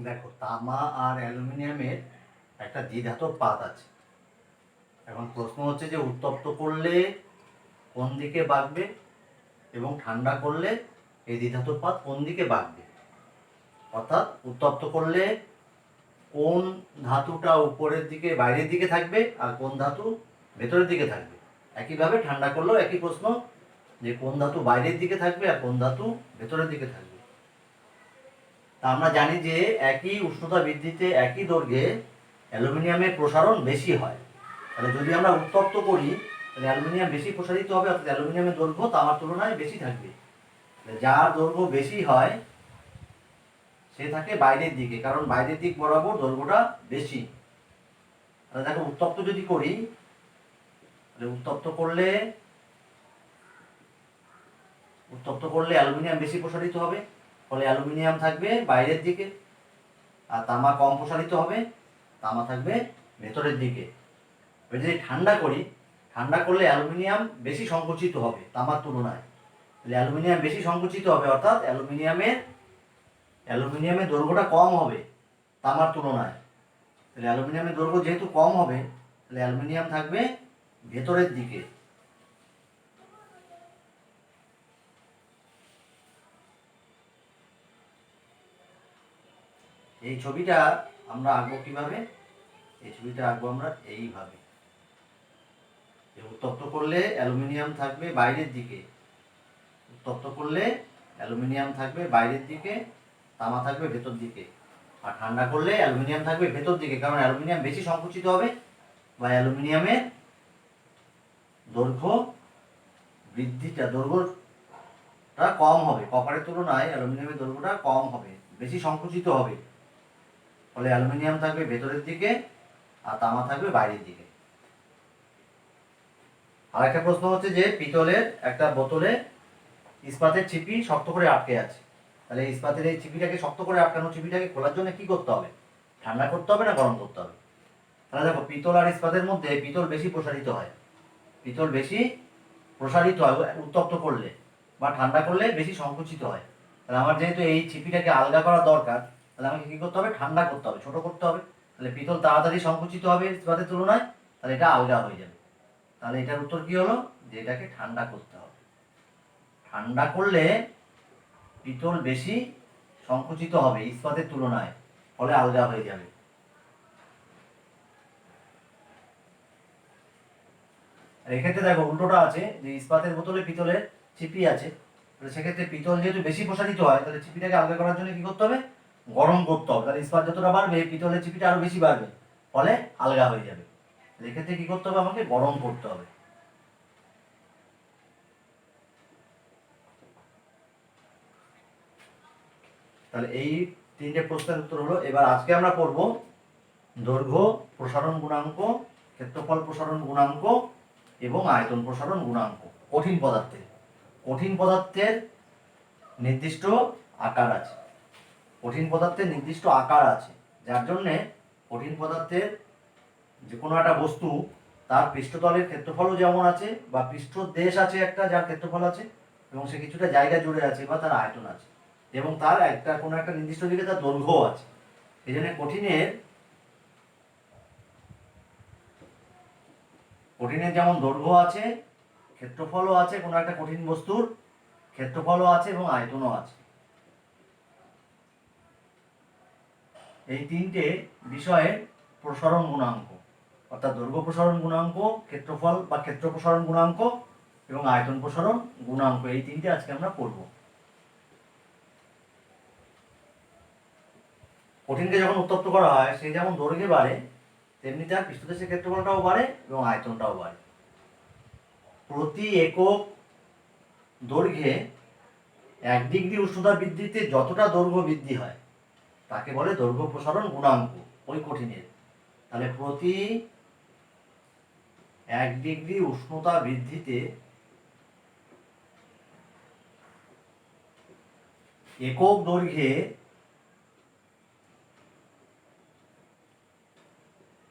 দেখো, তামা আর অ্যালুমিনিয়ামের একটা দ্বিধাতব পাত আছে। এখন প্রশ্ন হচ্ছে যে উত্তপ্ত করলে কোন দিকে বাঁকবে এবং ঠান্ডা করলে এই দ্বিধাতব পাত কোন দিকে বাঁকবে। অর্থাৎ উত্তপ্ত করলে কোন ধাতুটা উপরের দিকে বাইরের দিকে থাকবে আর কোন ধাতু ভেতরের দিকে থাকবে। একইভাবে ঠান্ডা করলেও একই প্রশ্ন, যে কোন ধাতু বাইরের দিকে থাকবে আর কোন ধাতু ভেতরের দিকে থাকবে। তা আমরা জানি যে একই উষ্ণতা বৃদ্ধিতে একই দৈর্ঘ্যে অ্যালুমিনিয়ামের প্রসারণ বেশি হয়। তাহলে যদি আমরা উত্তপ্ত করি তাহলে অ্যালুমিনিয়াম বেশি প্রসারিত হবে, অর্থাৎ অ্যালুমিনিয়ামের দৈর্ঘ্য তামার তুলনায় বেশি থাকবে। যার দৈর্ঘ্য বেশি হয় সে থাকে বাইরের দিকে, কারণ বাইরের দিক বরাবর দৈর্ঘ্যটা বেশি। তাহলে দেখো, উত্তপ্ত যদি করি তাহলে উত্তপ্ত করলে অ্যালুমিনিয়াম বেশি প্রসারিত হবে, ফলে অ্যালুমিনিয়াম থাকবে বাইরের দিকে। আর তামা কম প্রসারিত হবে, তামা থাকবে ভেতরের দিকে। যদি ঠান্ডা করি, ঠান্ডা করলে অ্যালুমিনিয়াম বেশি সংকুচিত হবে তামার তুলনায়। তাহলে অ্যালুমিনিয়াম বেশি সংকুচিত হবে, অর্থাৎ অ্যালুমিনিয়ামের দৈর্ঘ্যটা কম হবে তামার তুলনায়। তাহলে অ্যালুমিনিয়ামের দৈর্ঘ্য যেহেতু কম হবে, তাহলে অ্যালুমিনিয়াম থাকবে ভেতরের দিকে। এই ছবিটা আমরা আঁকবো কিভাবে? এই ছবিটা আঁকবো আমরা এইভাবে। উত্তপ্ত করলে অ্যালুমিনিয়াম থাকবে বাইরের দিকে, উত্তপ্ত করলে অ্যালুমিনিয়াম থাকবে বাইরের দিকে, তামা থাকবে ভেতর দিকে। আর ঠান্ডা করলে অ্যালুমিনিয়াম থাকবে ভেতর দিকে, কারণ অ্যালুমিনিয়াম বেশি সংকুচিত হবে বা অ্যালুমিনিয়ামের দৈর্ঘ্যটা কম হবে। কপারের তুলনায় অ্যালুমিনিয়ামের দৈর্ঘ্যটা কম হবে, বেশি সংকুচিত হবে। ফলে অ্যালুমিনিয়াম থাকবে ভেতরের দিকে আর তামা থাকবে বাইরের দিকে। আর একটা প্রশ্ন হচ্ছে যে পিতলের একটা বোতলে ইস্পাতের ছিপি শক্ত করে আটকে আছে। তাহলে ইস্পাতের এই ছিপিটাকে শক্ত করে আটকানো ছিপিটাকে খোলার জন্য কি করতে হবে? ঠান্ডা করতে হবে না গরম করতে হবে? তাহলে দেখো, পিতল আর ইস্পাতের মধ্যে পিতল বেশি প্রসারিত হয়। পিতল বেশি প্রসারিত হয় উত্তপ্ত করলে, বা ঠান্ডা করলে বেশি সংকুচিত হয়। তাহলে আমার যেহেতু এই ছিপিটাকে আলগা করা দরকার, তাহলে আমাকে কি করতে হবে? ঠান্ডা করতে হবে, ছোট করতে হবে। তাহলে পিতল তাড়াতাড়ি সংকুচিত হবে ইস্পাতের তুলনায়, তাহলে এটা আলগা হয়ে যাবে। তাহলে এটার উত্তর কি হলো? যে এটাকে ঠান্ডা করতে হবে। ঠান্ডা করলে পিতল বেশি সংকুচিত হবে ইস্পাতের তুলনায়, ফলে আলগা হয়ে যাবে। আর এক্ষেত্রে দেখো উল্টোটা আছে, যে ইস্পাতের বোতলে পিতলের ছিপি আছে। সেক্ষেত্রে পিতল যেহেতু বেশি প্রসারিত হয়, তাহলে ছিপিটাকে আলগা করার জন্য কি করতে হবে? গরম করতে হবে। তাহলে ইস্পাত যতটা বাড়বে পিতলের ছিপিটা আরো বেশি বাড়বে, ফলে আলগা হয়ে যাবে। এক্ষেত্রে কি করতে হবে? আমাকে গরম করতে হবে। তাহলে এই তিনটে প্রশ্নের উত্তর হলো। এবার আজকে আমরা পড়ব দৈর্ঘ্য প্রসারণ গুণাঙ্ক, ক্ষেত্রফল প্রসারণ গুণাঙ্ক এবং আয়তন প্রসারণ গুণাঙ্ক। কঠিন পদার্থের নির্দিষ্ট আকার আছে। যার জন্যে কঠিন পদার্থের যে কোনো একটা বস্তু, তার পৃষ্ঠতলের ক্ষেত্রফলও যেমন আছে, বা পৃষ্ঠদেশ আছে একটা যার ক্ষেত্রফল আছে, এবং সে কিছুটা জায়গা জুড়ে আছে, বা তার আয়তন আছে, এবং তার কোনো একটা নির্দিষ্ট দিকে তার দৈর্ঘ্য আছে। এই জন্য কঠিনের যেমন দৈর্ঘ্য আছে, ক্ষেত্রফলও আছে, কোনো একটা কঠিন বস্তুর ক্ষেত্রফলও আছে এবং আয়তনও আছে। এই তিনটে বিষয়ের প্রসারণ গুণাঙ্ক, অর্থাৎ দৈর্ঘ্য প্রসারণ গুণাঙ্ক, ক্ষেত্রফল বা ক্ষেত্র প্রসারণ গুণাঙ্ক এবং আয়তন প্রসারণ গুণাঙ্ক, এই তিনটে আজকে আমরা পড়ব। কঠিনকে যখন উত্তপ্ত করা হয়, সে যেমন দৈর্ঘ্যে বাড়ে, তেমনি তার পৃষ্ঠদেশের ক্ষেত্রফলটাও বাড়ে এবং আয়তনটাও বাড়ে। প্রতি একক দৈর্ঘ্যে 1 ডিগ্রি উষ্ণতা বৃদ্ধিতে যতটা দৈর্ঘ্য বৃদ্ধি হয় তাকে বলে দৈর্ঘ্য প্রসারণ গুণাঙ্ক ওই কঠিনের। তাহলে প্রতি 1 ডিগ্রি উষ্ণতা বৃদ্ধিতে একক দৈর্ঘ্যে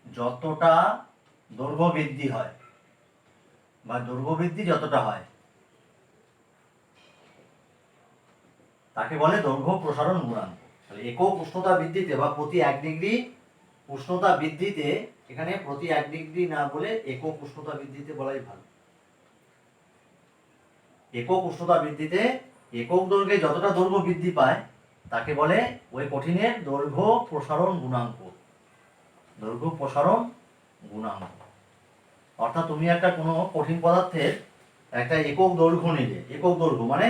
যতটা দৈর্ঘ্য বৃদ্ধি হয়, বা দৈর্ঘ্য বৃদ্ধি যতটা হয়, তাকে বলে দৈর্ঘ্য প্রসারণ গুণাঙ্ক। তাহলে একক উষ্ণতা বৃদ্ধিতে বা প্রতি 1 ডিগ্রি উষ্ণতা বৃদ্ধিতে, এখানে প্রতি 1 ডিগ্রি না বলে একক উষ্ণতা বৃদ্ধিতে বলাই ভালো। একক উষ্ণতা বৃদ্ধিতে একক দৈর্ঘ্যে যতটা দৈর্ঘ্য বৃদ্ধি পায় তাকে বলে ওই কঠিনের দৈর্ঘ্য প্রসারণ গুণাঙ্ক। দৈর্ঘ্য প্রসারণ গুণাঙ্ক অর্থাৎ তুমি একটা কোনো কঠিন পদার্থের একটা একক দৈর্ঘ্য নিলে, একক দৈর্ঘ্য মানে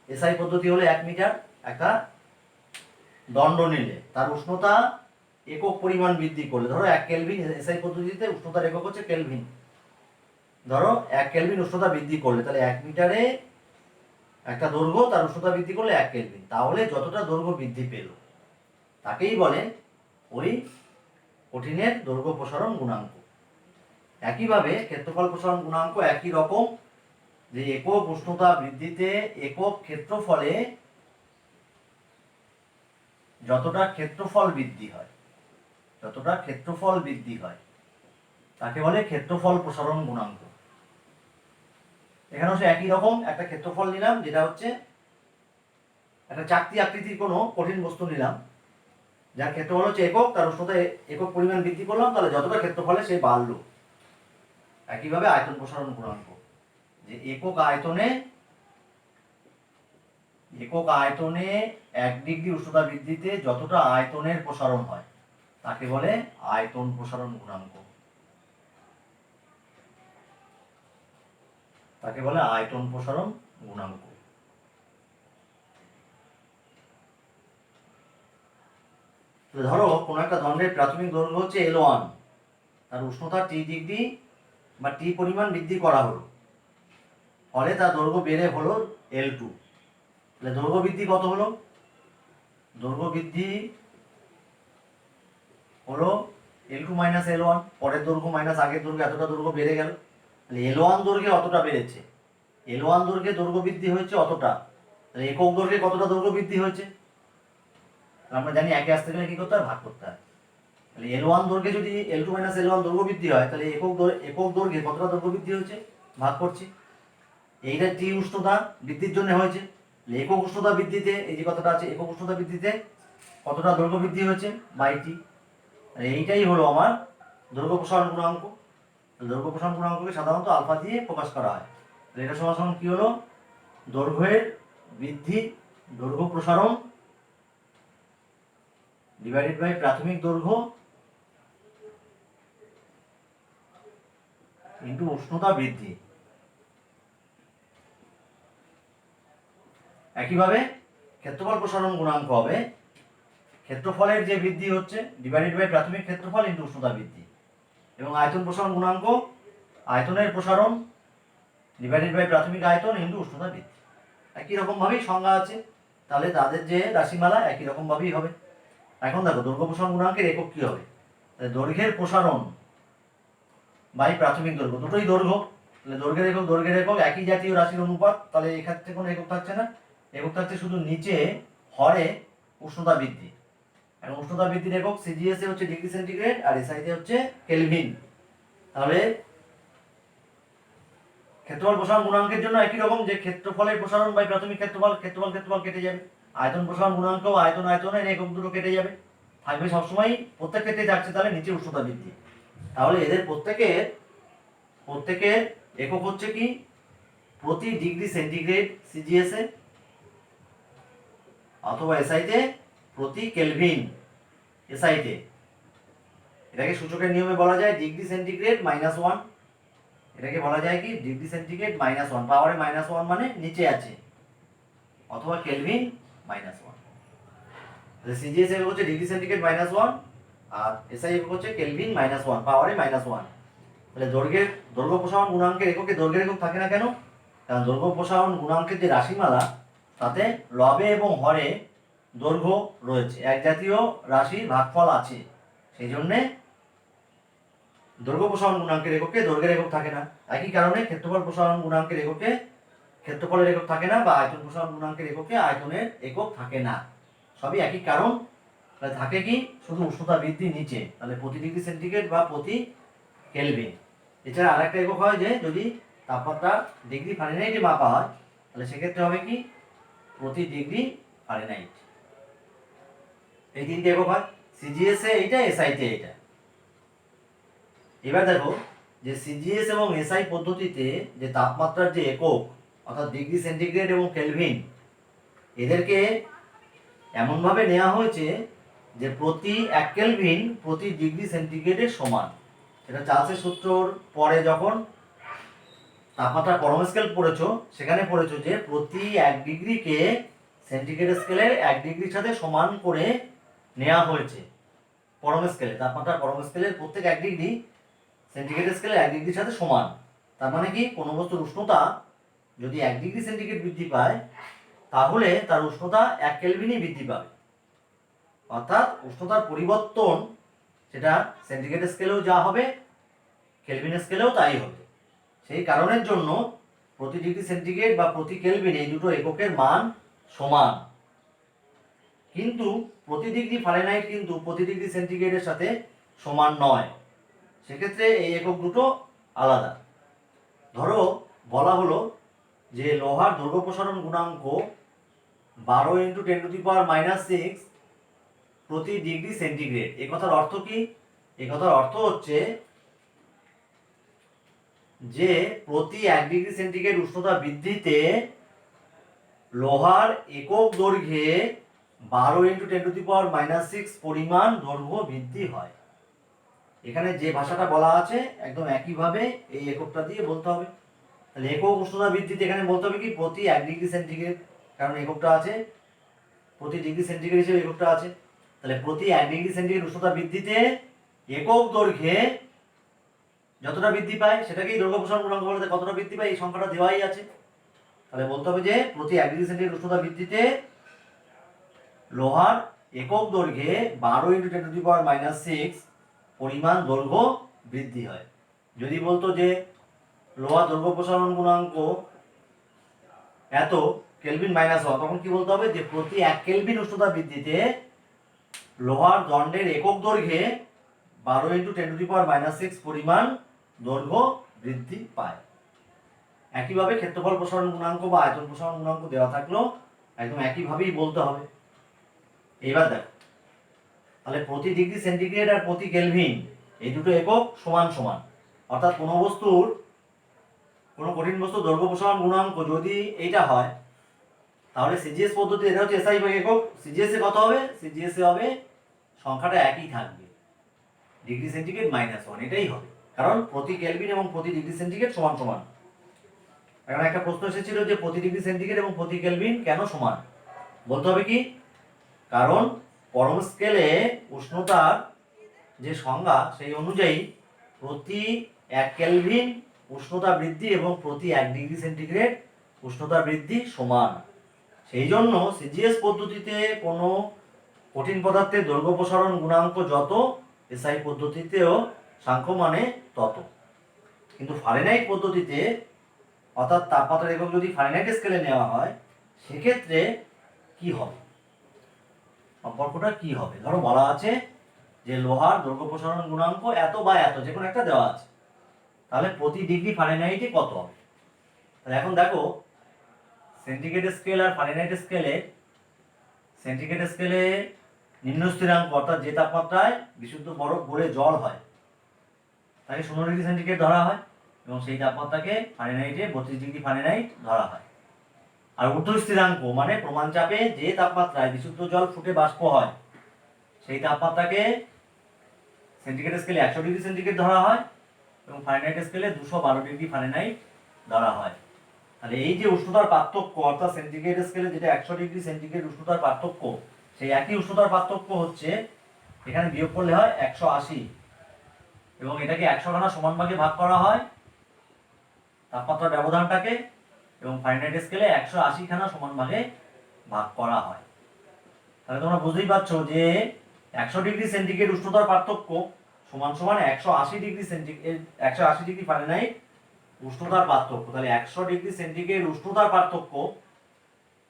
এসআই পদ্ধতি হলো 1 মিটার, একটা দণ্ড নিলে তার উষ্ণতা একক পরিমাণ বৃদ্ধি করলে, ধরো 1 কেলভিন, এসআই পদ্ধতিতে উষ্ণতার একক হচ্ছে কেলভিন, ধরো 1 কেলভিন উষ্ণতা বৃদ্ধি করলে, তাহলে 1 মিটারে একটা দৈর্ঘ্য তার উষ্ণতা বৃদ্ধি করলে 1 কেলভিন, তাহলে যতটা দৈর্ঘ্য বৃদ্ধি পেল তাকেই বলে ওই কঠিনের দৈর্ঘ্য প্রসারণ গুণাঙ্ক। একইভাবে ক্ষেত্রফল প্রসারণ গুণাঙ্ক একই রকম, যে একক উষ্ণতা বৃদ্ধিতে একক ক্ষেত্রফলে যতটা ক্ষেত্রফল বৃদ্ধি হয়, যতটা ক্ষেত্রফল বৃদ্ধি হয় তাকে বলে ক্ষেত্রফল প্রসারণ গুণাঙ্ক। এখানেও সে একই রকম একটা ক্ষেত্রফল নিলাম, যেটা হচ্ছে একটা চাকতি আকৃতির কোনো কঠিন বস্তু নিলাম যার ক্ষেত্রফল হচ্ছে একক, তার উষ্ণতা একক পরিমাণ বৃদ্ধি করলাম, তাহলে যতটা ক্ষেত্রফলে সে বাড়লো। একইভাবে আয়তন প্রসারণ গুণাঙ্ক, যে একক আয়তনে 1 ডিগ্রি উষ্ণতা বৃদ্ধিতে যতটা আয়তনের প্রসারণ হয় তাকে বলে আয়তন প্রসারণ গুণাঙ্ক। তাকে বলে আয়তন প্রসারণ গুণাঙ্ক। ধরো কোন একটা দণ্ডের প্রাথমিক দৈর্ঘ্য হচ্ছে L1, তার উষ্ণতা T ডিগ্রি বা T পরিমাণ বৃদ্ধি করা হলো, ফলে তার দৈর্ঘ্য বেড়ে হলো L2। তাহলে দৈর্ঘ্য বৃদ্ধি কত হলো? দৈর্ঘ্য বৃদ্ধি হলো L2 মাইনাস L1, পরের দৈর্ঘ্য মাইনাস আগের দৈর্ঘ্য, এতটা দৈর্ঘ্য বেড়ে গেল। তাহলে L1 দৈর্ঘ্যে অতটা বেড়েছে, L1 দৈর্ঘ্যে দৈর্ঘ্য বৃদ্ধি হয়েছে অতটা, তাহলে একক দৈর্ঘ্যে কতটা দৈর্ঘ্য বৃদ্ধি হয়েছে? আমরা জানি একে আসতে গেলে কি করতে হয়, ভাগ করতে হয়। তাহলে L1 দৈর্ঘ্যে যদি L2 মাইনাস L1 দৈর্ঘ্য বৃদ্ধি হয়, তাহলে একক দৈর্ঘ্যে কতটা দৈর্ঘ্য বৃদ্ধি হয়েছে ভাগ করছি। এইটা T উষ্ণতা বৃদ্ধির জন্য হয়েছে, একক উষ্ণতা বৃদ্ধিতে এই যে কথাটা আছে, একক উষ্ণতা বৃদ্ধিতে কতটা দৈর্ঘ্য বৃদ্ধি হয়েছে বাই T। এইটাই হলো আমার দৈর্ঘ্য প্রসারণ গুণাঙ্ক। দৈর্ঘ্য প্রসারণ গুণাঙ্ককে সাধারণত আলফা দিয়ে প্রকাশ করা হয়। এটা সমান কি হলো? দৈর্ঘ্যের বৃদ্ধি, দৈর্ঘ্য প্রসারণ ডিভাইডেড বাই প্রাথমিক দৈর্ঘ্য ইনটু উষ্ণতা বৃদ্ধি। একইভাবে ক্ষেত্রফল প্রসারণ গুণাঙ্ক হবে ক্ষেত্রফলের যে বৃদ্ধি হচ্ছে ডিভাইডেড বাই প্রাথমিক ক্ষেত্রফল ইনটু উষ্ণতা বৃদ্ধি, এবং আয়তন প্রসারণ গুণাঙ্ক আয়তনের প্রসারণ ডিভাইডেড বাই প্রাথমিক আয়তন ইনটু উষ্ণতা বৃদ্ধি। একই রকম ভাবেই সংজ্ঞা আছে, তাহলে তাদের যে রাশিমালা একই রকম ভাবেই হবে। এখন দেখো দৈর্ঘ্য প্রসারণ গুণাঙ্কের একক কি হবে? দৈর্ঘ্যের প্রসারণ বাই প্রাথমিক দৈর্ঘ্য, দুটোই দৈর্ঘ্য, তাহলে দৈর্ঘ্যের একক একই জাতীয় রাশির অনুপাত, তাহলে এক্ষেত্রে কোনো একক থাকছে না, একক থাকছে শুধু নিচে হরে উষ্ণতা বৃদ্ধি। এখন উষ্ণতা বৃদ্ধির একক সিজিএস এ হচ্ছে ডিগ্রি সেন্টিগ্রেড আর এসআই তে হচ্ছে কেলভিন। তাহলে ক্ষেত্রফল প্রসারণ গুণাঙ্কের জন্য একই রকম, যে ক্ষেত্রফলের প্রসারণ বাই প্রাথমিক ক্ষেত্রফল কেটে যাবে, আয়তন প্রসারণ গুণাঙ্ক আয়তনের একক দুটো কেটে যাবে, থাকবে সবসময় প্রত্যেক ক্ষেত্রে থাকছে তাহলে নিচে উষ্ণতা বৃদ্ধি। তাহলে এদের প্রত্যেকের একক হচ্ছে কি প্রতি ডিগ্রি সেন্টিগ্রেড সিজিএস এ, অথবা এসআই তে প্রতি কেলভিন এসআই তে। এটাকে সূচকের নিয়মে বলা যায় ডিগ্রি সেন্টিগ্রেড -1, এটাকে বলা যায় কি ডিগ্রি সেন্টিগ্রেড -1, পাওয়ারে -1 মানে নিচে আছে, অথবা কেলভিন -1। তাহলে সিজিএস এর হচ্ছে ডিগ্রি সেন্টিগ্রেড -1 আর এসআই এর হচ্ছে কেলভিন -1, পাওয়ারে -1। তাহলে দৈর্ঘ্য প্রসারণ গুণাঙ্কের এককে দৈর্ঘ্যের একক থাকে না কেন? কারণ দৈর্ঘ্য প্রসারণ গুণাঙ্কের যে রাশিমালা তাতে লবে এবং হরে দৈর্ঘ্য রয়েছে, এক জাতীয় রাশির ভাগফল আছে, সেই জন্যে দৈর্ঘ্য প্রসারণ গুণাঙ্কের এককে দৈর্ঘ্যের একক থাকে না। একই কারণে ক্ষেত্রফল প্রসারণ গুণাঙ্কের এককে ক্ষেত্রফলের একক থাকে না, বা আয়তন প্রসারণ গুণাঙ্কের এককে আয়তনের একক থাকে না, সবই একই কারণ। তাহলে থাকে কি শুধু উষ্ণতা বৃদ্ধি নিচে, তাহলে প্রতি ডিগ্রি সেন্টিগ্রেড বা প্রতি কেলভিন। এছাড়া আরেকটা একক হয় যে যদি তাপমাত্রা ডিগ্রি ফারেনহাইটে মাপা হয়, তাহলে সেক্ষেত্রে হবে কি প্রতি ডিগ্রি ফারেনহাইট। এই তিনটে একক হয়, সিজিএস এ এইটা, এসআই তে এইটা। এবার দেখো যে সিজিএস এবং এসআই পদ্ধতিতে যে তাপমাত্রার যে একক অর্থাৎ ডিগ্রি সেন্টিগ্রেড এবং কেলভিন, এদেরকে এমনভাবে নেওয়া হয়েছে যে প্রতি 1 কেলভিন প্রতি ডিগ্রি সেন্টিগ্রেডের সমান। এটা চার্লসের সূত্রর পরে যখন তাপমাত্রা পরম স্কেল পড়েছো সেখানে পড়েছো যে প্রতি 1 ডিগ্রিকে সেন্টিগ্রেড স্কেলের 1 ডিগ্রির সাথে সমান করে নেওয়া হয়েছে। পরম স্কেলে তাপমাত্রা পরম স্কেলের প্রত্যেক 1 ডিগ্রি সেন্টিগ্রেড স্কেলের 1 ডিগ্রির সাথে সমান। তার মানে কি, কোনো বস্তুর উষ্ণতা যদি 1 ডিগ্রি সেন্টিগ্রেড বৃদ্ধি পায় তাহলে তার উষ্ণতা 1 কেলভিনই বৃদ্ধি পাবে। অর্থাৎ উষ্ণতার পরিবর্তন সেটা সেন্টিগ্রেড স্কেলেও যা হবে কেলভিন স্কেলেও তাই হবে। সেই কারণের জন্য প্রতি ডিগ্রি সেন্টিগ্রেড বা প্রতি কেলভিন এই দুটো এককের মান সমান। কিন্তু প্রতি ডিগ্রি ফারেনহাইট কিন্তু প্রতি ডিগ্রি সেন্টিগ্রেডের সাথে সমান নয়, সেক্ষেত্রে এই একক দুটো আলাদা। ধরো বলা হলো যে লোহার দৈর্ঘ্য প্রসারণ গুণাঙ্ক 12 × 10⁻⁻6 প্রতি ডিগ্রি সেন্টিগ্রেড। এ কথার অর্থ কি? এ কথার অর্থ হচ্ছে যে প্রতি 1 ডিগ্রি সেন্টিগ্রেড উষ্ণতা বৃদ্ধিতে লোহার একক দৈর্ঘ্যে 12 × 10⁻⁻6 পরিমাণ দৈর্ঘ্য বৃদ্ধি হয়। এখানে যে ভাষাটা বলা আছে একদম একইভাবে এই এককটা দিয়ে বলতে হবে। তাহলে একক উষ্ণতা বৃদ্ধিতে এখানে বলতে হবে কি, প্রতি 1 ডিগ্রি সেন্টিগ্রেড, কারণ এককটা আছে প্রতি ডিগ্রি সেন্টিগ্রেড হিসেবে এককটা আছে। তাহলে প্রতি 1 ডিগ্রি সেন্টিগ্রেড উষ্ণতা বৃদ্ধিতে একক দৈর্ঘ্যে যতটা বৃদ্ধি পায় সেটাকেই দৈর্ঘ্য প্রসারণ গুণাঙ্ক বলে। কতটা বৃদ্ধি পায় এই সংখ্যাটা দেওয়াই আছে। তাহলে বলতে হবে যে প্রতি 1 ডিগ্রি সেন্টিগ্রেড উষ্ণতা বৃদ্ধিতে লোহার একক দৈর্ঘ্যে 12 × 10⁻⁻6 পরিমাণ দৈর্ঘ্য বৃদ্ধি হয়। যদি বলতো যে লোহার দৈর্ঘ্য প্রসারণ গুণাঙ্ক এত কেলভিন -1, তখন কি বলতে হবে যে প্রতি 1 কেলভিন উষ্ণতা বৃদ্ধিতে লোহার দণ্ডের একক দৈর্ঘ্যে 12 × 10⁻⁻6 পরিমাণ দৈর্ঘ্য বৃদ্ধি পায়। একইভাবে ক্ষেত্রফল প্রসারণ গুণাঙ্ক বা আয়তন প্রসারণ গুণাঙ্ক দেওয়া থাকলেও একদম একইভাবেই বলতে হবে। এবার দেখো, তাহলে প্রতি ডিগ্রি সেন্টিগ্রেড আর প্রতি কেলভিন এই দুটো একক সমান সমান। অর্থাৎ কোনো বস্তুর, কোনো কঠিন বস্তুর দৈর্ঘ্য প্রসারণ গুণাঙ্ক যদি এইটা হয় তাহলে সিজিএস পদ্ধতি, এটা হচ্ছে এসআই একক, সিজিএস এ কত হবে? সিজিএস এ হবে সংখ্যাটা একই থাকবে, ডিগ্রি সেন্টিগ্রেড -1, এটাই হবে, কারণ প্রতি কেলভিন এবং প্রতি ডিগ্রি সেন্টিগ্রেড সমান সমান। এখন একটা প্রশ্ন এসেছিল যে প্রতি ডিগ্রি সেন্টিগ্রেড এবং প্রতি কেলভিন কেন সমান? বলতে হবে কি, কারণ পরম স্কেলে উষ্ণতার যে সংজ্ঞা সেই অনুযায়ী প্রতি 1 কেলভিন উষ্ণতা বৃদ্ধি এবং প্রতি 1 ডিগ্রি সেন্টিগ্রেড উষ্ণতা বৃদ্ধি সমান। সেই জন্য সিজিএস পদ্ধতিতে কোনো কঠিন পদার্থের দৈর্ঘ্য প্রসারণ গুণাঙ্ক যত, এসআই পদ্ধতিতেও সাংখ্য মানে তত। কিন্তু ফারেনহাইট পদ্ধতিতে, অর্থাৎ তাপমাত্রার একক যদি ফারেনহাইট স্কেলে নেওয়া হয় সেক্ষেত্রে কি হবে, সম্পর্কটা কি হবে? ধরো বলা আছে যে লোহার দৈর্ঘ্য প্রসারণ গুণাঙ্ক এত বা এত, যে কোনো একটা দেওয়া আছে, তাহলে প্রতি ডিগ্রি ফারেনহাইটে কত হবে? তাহলে এখন দেখো সেন্টিগ্রেড স্কেল আর ফারেনহাইট স্কেলে, সেন্টিগ্রেড স্কেলে নিম্ন স্থিরাঙ্ক অর্থাৎ যে তাপমাত্রায় বিশুদ্ধ বরফ গলে জল হয় তাকে 0 ডিগ্রি সেন্টিগ্রেড ধরা হয়, এবং সেই তাপমাত্রাকে ফারেনহাইটে 32 ডিগ্রি ফারেনহাইট ধরা হয়। আর ঊর্ধ্ব স্থিরাঙ্ক মানে প্রমাণ চাপে যে তাপমাত্রায় বিশুদ্ধ জল ফুটে বাষ্প হয় সেই তাপমাত্রাকে সেন্টিগ্রেড স্কেলে 100 ডিগ্রি সেন্টিগ্রেড ধরা হয়, এবং ফারেনহাইট স্কেলে 212 ডিগ্রি ফারেনহাইট ধরা হয়। তাহলে এই যে উষ্ণতার পার্থক্য, অর্থাৎ সেন্টিগ্রেড স্কেলে যেটা 100 ডিগ্রি সেন্টিগ্রেড উষ্ণতার পার্থক্য, সেই একই উষ্ণতার পার্থক্য হচ্ছে এখানে বিয়োগ করলে হয় 180, এবং এটাকে 100 খানা সমান ভাগে ভাগ করা হয় তাপমাত্রার ব্যবধানটাকে, এবং ফারেনহাইট স্কেলে 180 খানা সমান ভাগে ভাগ করা হয়। তাহলে তোমরা বুঝতেই পারছো যে 100 ডিগ্রি সেন্টিগ্রেড উষ্ণতার পার্থক্য সমান সমান 180 ডিগ্রি সেন্টিগ্রেড, 180 ডিগ্রি ফারেনহাইট উষ্ণতার পার্থক্য। তাহলে 100 ডিগ্রি সেন্টিগ্রেড উষ্ণতার পার্থক্য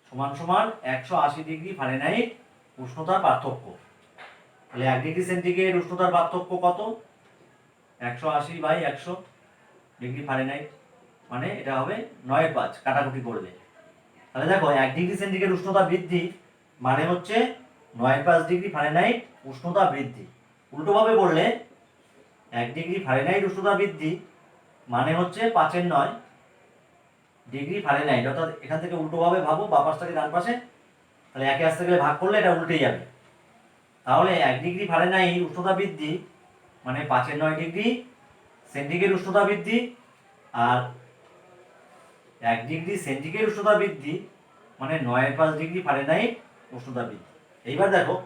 সমান সমান 180 ডিগ্রি ফারেনহাইট উষ্ণতার পার্থক্য। তাহলে 1 ডিগ্রি সেন্টিগ্রেড উষ্ণতার পার্থক্য কত? 180/100 ডিগ্রি ফারেনহাইট, মানে এটা হবে 9/5 কাটাকুটি করলে। তাহলে দেখো 1 ডিগ্রি সেন্টিগ্রেড উষ্ণতা বৃদ্ধি মানে হচ্ছে 9.5 ডিগ্রি ফারেনহাইট উষ্ণতা বৃদ্ধি। উল্টোভাবে বললে 1 ডিগ্রি ফারেনহাইট উষ্ণতা বৃদ্ধি মানে হচ্ছে 5/9 ডিগ্রি ফারেনহাইট। অর্থাৎ এখান থেকে উল্টোভাবে ভাবো, বাঁ পাশ থেকে ডান পাশে, তাহলে একে আসতে গেলে ভাগ করলে এটা উল্টে যাবে। তাহলে 1 ডিগ্রি ফারেনহাইট উষ্ণতা বৃদ্ধি মানে 5/9 ডিগ্রি সেন্টিগ্রেড উষ্ণতা বৃদ্ধি, আর 1 ডিগ্রি সেন্টিগ্রেড উষ্ণতা বৃদ্ধি মানে 9.5 ডিগ্রি ফারেনহাইট উষ্ণতা বৃদ্ধি। এইবার দেখো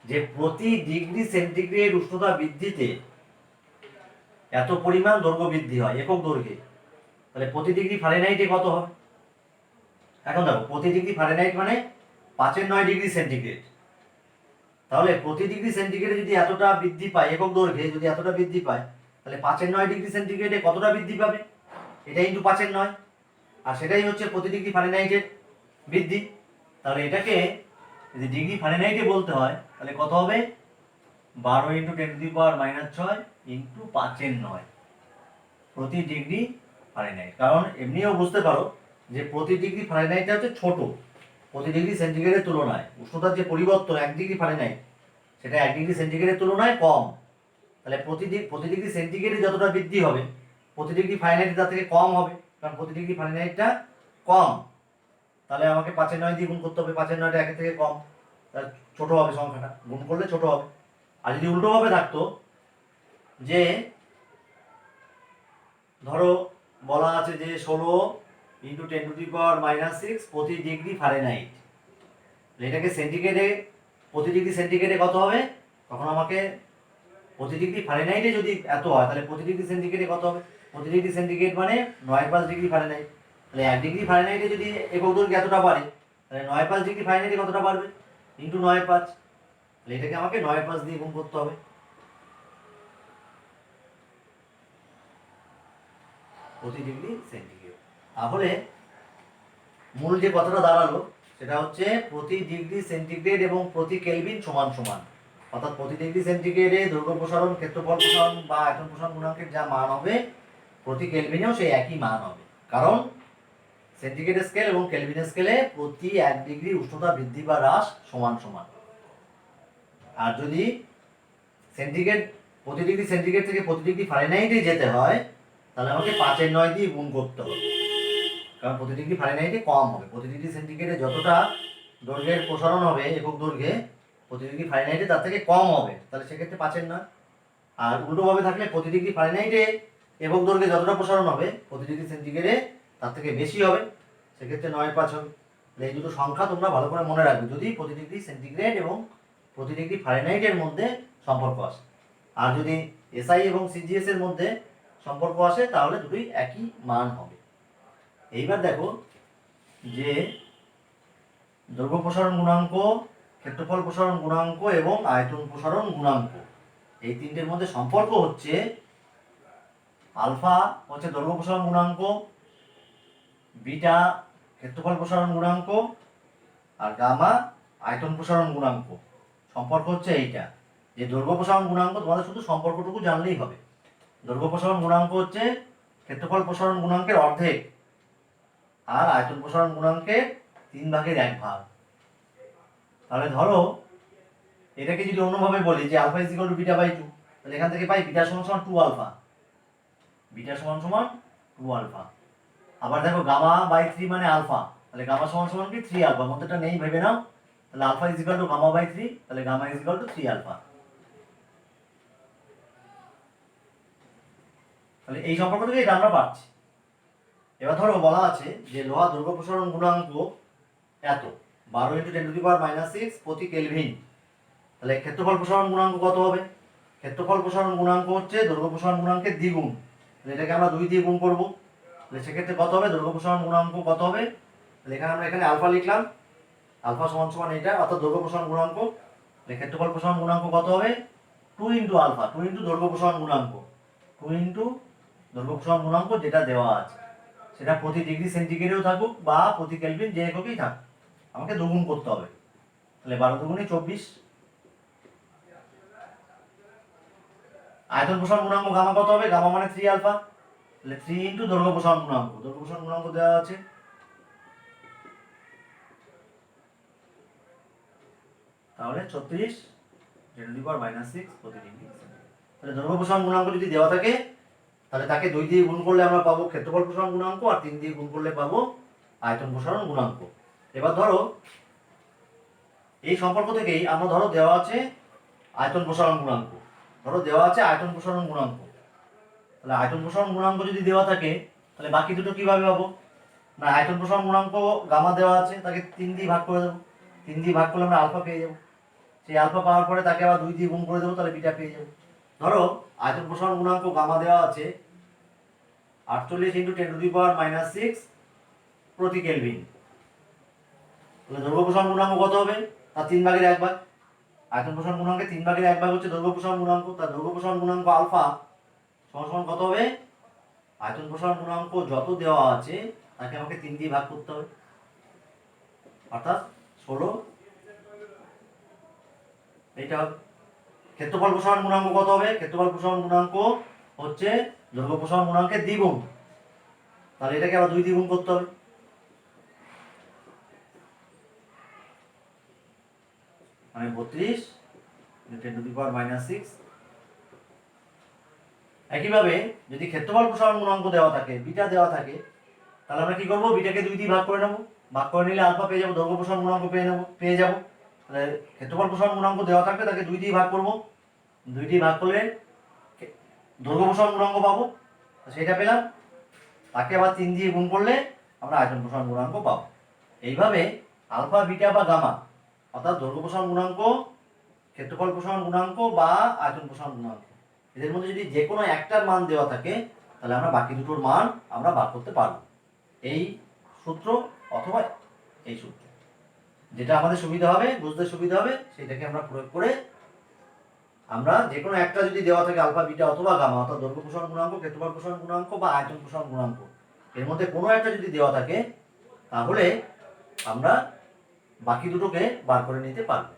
যে প্রতি ডিগ্রি সেন্টিগ্রেড উষ্ণতা বৃদ্ধিতে এত পরিমাণ দৈর্ঘ্য বৃদ্ধি হয় একক দৈর্ঘ্যে, তাহলে প্রতি ডিগ্রি ফারেনহাইটে কত হবে? এখন দেখো প্রতি ডিগ্রি ফারেনহাইট মানে 5/9 ডিগ্রি সেন্টিগ্রেড, তাহলে প্রতি ডিগ্রি সেন্টিগ্রেডে যদি এতটা বৃদ্ধি পায়, একক দৈর্ঘ্যে যদি এতটা বৃদ্ধি পায়, তাহলে 5/9 ডিগ্রি সেন্টিগ্রেডে কতটা বৃদ্ধি পাবে? এটা ইন্টু 5/9, আর সেটাই হচ্ছে প্রতি ডিগ্রি ফারেনহাইটের বৃদ্ধি। তাহলে এটাকে যদি ডিগ্রি ফারেনহাইটে বলতে হয় তাহলে কত হবে? 12 × 10⁻⁻6 ইন্টু 5/9 প্রতি ডিগ্রি ফারেনহাইট। কারণ এমনিও বুঝতে পারো যে প্রতি ডিগ্রি ফারেনহাইটটা হচ্ছে ছোট, প্রতি ডিগ্রি সেন্টিগ্রেডের তুলনায় উষ্ণতার যে পরিবর্তন 1 ডিগ্রি ফারেনহাইট সেটা 1 ডিগ্রি সেন্টিগ্রেডের তুলনায় কম। তাহলে প্রতি ডিগ্রি সেন্টিগ্রেডে যতটা বৃদ্ধি হবে প্রতি ডিগ্রি ফারেনহাইটে তার থেকে কম হবে, কারণ প্রতি ডিগ্রি ফারেনহাইটটা কম। তাহলে আমাকে 5/9 দিয়ে গুণ করতে হবে, 5/9টা 1 থেকে কম, তাহলে ছোট হবে সংখ্যাটা, গুণ করলে ছোট হবে। আর যদি উল্টোভাবে থাকতো যে ধরো বলা আছে যে 16 × 10⁻⁻6 প্রতি ডিগ্রি ফারেনহাইট, এটাকে সেন্টিগ্রেডে প্রতি ডিগ্রি সেন্টিগ্রেডে কত হবে? তখন আমাকে প্রতি ডিগ্রি ফারেনহাইটে যদি এত হয় তাহলে প্রতি ডিগ্রি সেন্টিগ্রেডে কত হবে? প্রতি ডিগ্রি সেন্টিগ্রেড মানে 9.5 ডিগ্রি ফারেনহাইট। তাহলে 1 ডিগ্রি ফারেনহাইটে যদি একক দৈর্ঘ্য এতটা বাড়ে তাহলে 9.5 ডিগ্রি ফারেনহাইটে কতটা বাড়বে? ইন্টু 9.5, তাহলে এটাকে আমাকে 9.5 দিয়ে গুণ করতে হবে প্রতি ডিগ্রি সেন্টিগ্রেড। তাহলে মূল যে কথাটা দাঁড়ালো সেটা হচ্ছে প্রতি ডিগ্রি সেন্টিগ্রেড এবং প্রতি কেলভিন সমান সমান। অর্থাৎ প্রতি ডিগ্রি সেন্টিগ্রেডে দৈর্ঘ্য প্রসারণ, ক্ষেত্রফল প্রসারণ বা আয়তন প্রসারণ গুণাঙ্কের যা মান হবে প্রতি কেলভিনেও সেই একই মান হবে, কারণ সেন্টিগ্রেড স্কেল এবং কেলভিন স্কেলে প্রতি 1 ডিগ্রি উষ্ণতা বৃদ্ধি বা হ্রাস সমান সমান। আর যদি সেন্টিগ্রেড প্রতি ডিগ্রি সেন্টিগ্রেড থেকে প্রতি ডিগ্রি ফারেনহাইটে যেতে হয় তাহলে আমাকে 5/9 দিয়ে গুণ করতে হবে, কারণ প্রতি ডিগ্রি ফারেনহাইটে কম হবে। প্রতি ডিগ্রি সেন্টিগ্রেডে যতটা দৈর্ঘ্যের প্রসারণ হবে একক দৈর্ঘ্যে প্রতি ডিগ্রি ফারেনহাইটে তার থেকে কম হবে, তাহলে সেক্ষেত্রে 5/9। আর উল্টোভাবে থাকলে প্রতি ডিগ্রি ফারেনহাইটে একক দৈর্ঘ্যে যতটা প্রসারণ হবে প্রতি ডিগ্রি সেন্টিগ্রেডে তার থেকে বেশি হবে, সেক্ষেত্রে 9.5 হবে। এই দুটো সংখ্যা তোমরা ভালো করে মনে রাখবে যদি প্রতি ডিগ্রি সেন্টিগ্রেড এবং প্রতি ডিগ্রি ফারেনহাইটের মধ্যে সম্পর্ক আসে। আর যদি এসআই এবং সিজিএস এর মধ্যে সম্পর্ক আসে তাহলে দুটোই একই মান হবে। এইবার দেখো যে দৈর্ঘ্য প্রসারণ গুণাঙ্ক, ক্ষেত্রফল প্রসারণ গুণাঙ্ক এবং আয়তন প্রসারণ গুণাঙ্ক, এই তিনটের মধ্যে সম্পর্ক হচ্ছে আলফা হচ্ছে দৈর্ঘ্য প্রসারণ গুণাঙ্ক, বিটা ক্ষেত্রফল প্রসারণ গুণাঙ্ক, আর গামা আয়তন প্রসারণ গুণাঙ্ক। সম্পর্ক হচ্ছে এইটা, যে দৈর্ঘ্য প্রসারণ গুণাঙ্ক তোমাদের শুধু সম্পর্কটুকু জানলেই হবে। দৈর্ঘ্য প্রসারণ গুণাঙ্ক হচ্ছে ক্ষেত্রফল প্রসারণ গুণাঙ্কের অর্ধেক, আর আয়তন প্রসারণ গুণাঙ্কের 3/1 তাহলে ধরো এটাকে যদি অন্যভাবে বলি যে alpha is equal to beta by 2, তাহলে এখান থেকে পাই বিটা সমান সমান 2 আলফা, বিটা সমান সমান 2 আলফা। আবার দেখো গামা বাই 3 মানে আলফা, তাহলে গামা সমান সমান কি 3 আলফা, মধ্যেটা নেই ভেবে নাও, তাহলে alpha is equal to gamma by 3, তাহলে gamma is equal to 3 alpha. তাহলে এই সম্পর্ক থেকে এটা আমরা পাচ্ছি। এবার ধরো বলা আছে যে লোহা দৈর্ঘ্য প্রসারণ গুণাঙ্ক এত 12 × 10⁻⁻6 প্রতি কেলভিন, তাহলে ক্ষেত্রফল প্রসারণ গুণাঙ্ক কত হবে? ক্ষেত্রফল প্রসারণ গুণাঙ্ক হচ্ছে দৈর্ঘ্য প্রসারণ গুণাঙ্কের দ্বিগুণ, তাহলে এটাকে আমরা 2 দিয়ে গুণ করব, তাহলে সেক্ষেত্রে কত হবে? দৈর্ঘ্য প্রসারণ গুণাঙ্ক কত হবে? তাহলে এখানে আমরা আলফা লিখলাম, আলফা সমান সমান এটা, অর্থাৎ দৈর্ঘ্য প্রসারণ গুণাঙ্ক। তাহলে ক্ষেত্রফল প্রসারণ গুণাঙ্ক কত হবে? 2 × আলফা, 2 × দৈর্ঘ্য প্রসারণ গুণাঙ্ক, 2 × দৈর্ঘ্য প্রসারণ গুণাঙ্ক যেটা দেওয়া আছে, সেটা প্রতি ডিগ্রি সেন্টিগ্রেডেও থাকুক বা প্রতি কেলভিন যে এককেই থাকুক, আমাকে দুগুণ করতে হবে। তাহলে 12 দুগুণে 24। আয়তন প্রসারণ গুণাঙ্ক গামা কত হবে? গামা মানে 3 আলফা, তাহলে 3 × দৈর্ঘ্য প্রসারণ গুণাঙ্ক, দৈর্ঘ্য প্রসারণ গুণাঙ্ক দেওয়া আছে তাহলে 36 10⁻⁻6 প্রতি ডিগ্রি। তাহলে দৈর্ঘ্য প্রসারণ গুণাঙ্ক যদি দেওয়া থাকে তাহলে তাকে 2 দিয়ে গুণ করলে আমরা পাবো ক্ষেত্রফল প্রসারণ গুণাঙ্ক, আর 3 দিয়ে গুণ করলে পাবো আয়তন প্রসারণ গুণাঙ্ক। এবার ধরো এই সম্পর্ক থেকেই আমরা ধরো দেওয়া আছে আয়তন প্রসারণ গুণাঙ্ক, আয়তন প্রসারণ গুণাঙ্ক। তাহলে আয়তন প্রসারণ গুণাঙ্ক যদি দেওয়া থাকে তাহলে বাকি দুটো কিভাবে পাবো? না, আয়তন প্রসারণ গুণাঙ্ক গামা দেওয়া আছে, তাকে 3 দিয়ে ভাগ করে দেবো। 3 দিয়ে ভাগ করলে আমরা আলফা পেয়ে যাবো। সেই আলফা পাওয়ার পরে তাকে আবার 2 দিয়ে গুণ করে দেবো, তাহলে বিটা পেয়ে যাবো। ধরো আয়তন প্রসারণ গুণাঙ্ক গামা দেওয়া আছে 48 × 10⁻⁻6 প্রতি কেলভিন। তাহলে দৈর্ঘ্য প্রসারণ গুণাঙ্ক কত হবে? তার 3/1 আয়তন প্রসারণ গুণাঙ্কের 3/1 হচ্ছে দৈর্ঘ্য প্রসারণ গুণাঙ্ক। তার দৈর্ঘ্য প্রসারণ গুণাঙ্ক আলফা সমান কত হবে? আয়তন প্রসারণ গুণাঙ্ক যত দেওয়া আছে তাকে আমাকে 3 দিয়ে ভাগ করতে হবে, অর্থাৎ 16। এইটা হবে। ক্ষেত্রফল প্রসারণ গুণাঙ্ক কত হবে? ক্ষেত্রফল প্রসারণ গুণাঙ্ক হচ্ছে দৈর্ঘ্য প্রসারণ গুণাঙ্কের দ্বিগুণ। তাহলে এটাকে আবার 2 দিয়ে গুণ করতে হবে, মানে 32 × 10⁻⁻6। একইভাবে যদি ক্ষেত্রফল প্রসারণ গুণাঙ্ক দেওয়া থাকে, বিটা দেওয়া থাকে, তাহলে আমরা কি করব? বিটাকে 2 দিয়ে ভাগ করে নেব। ভাগ করে নিলে আলফা পেয়ে যাবো, দৈর্ঘ্য প্রসারণ গুণাঙ্ক পেয়ে যাবো। তাহলে ক্ষেত্রফল প্রসারণ গুণাঙ্ক দেওয়া থাকলে তাকে 2 দিয়ে ভাগ করব। 2 দিয়ে ভাগ করলে দৈর্ঘ্য প্রসারণ গুণাঙ্ক পাবো, সেটা পেলাম। তাকে আবার 3 দিয়ে গুণ করলে আমরা আয়তন প্রসারণ গুণাঙ্ক পাবো। এইভাবে আলফা, বিটা বা গামা, অর্থাৎ দৈর্ঘ্য প্রসারণ গুণাঙ্ক, ক্ষেত্রফল প্রসারণ গুণাঙ্ক বা আয়তন প্রসারণ গুণাঙ্ক, এদের মধ্যে যদি যে কোনো একটার মান দেওয়া থাকে তাহলে আমরা বাকি দুটোর মান আমরা বার করতে পারবো। এই সূত্র অথবা এই সূত্র, যেটা আমাদের সুবিধা হবে, বুঝতে সুবিধা হবে, সেটাকে আমরা প্রয়োগ করে আমরা যে কোনো একটা যদি দেওয়া থাকে আলফা, বিটা অথবা গামা, অর্থাৎ দৈর্ঘ্য প্রসারণ গুণাঙ্ক, ক্ষেত্রফল প্রসারণ গুণাঙ্ক বা আয়তন প্রসারণ গুণাঙ্ক, এর মধ্যে কোনো একটা যদি দেওয়া থাকে তাহলে আমরা বাকি দুটোকে বার করে নিতে পারবো।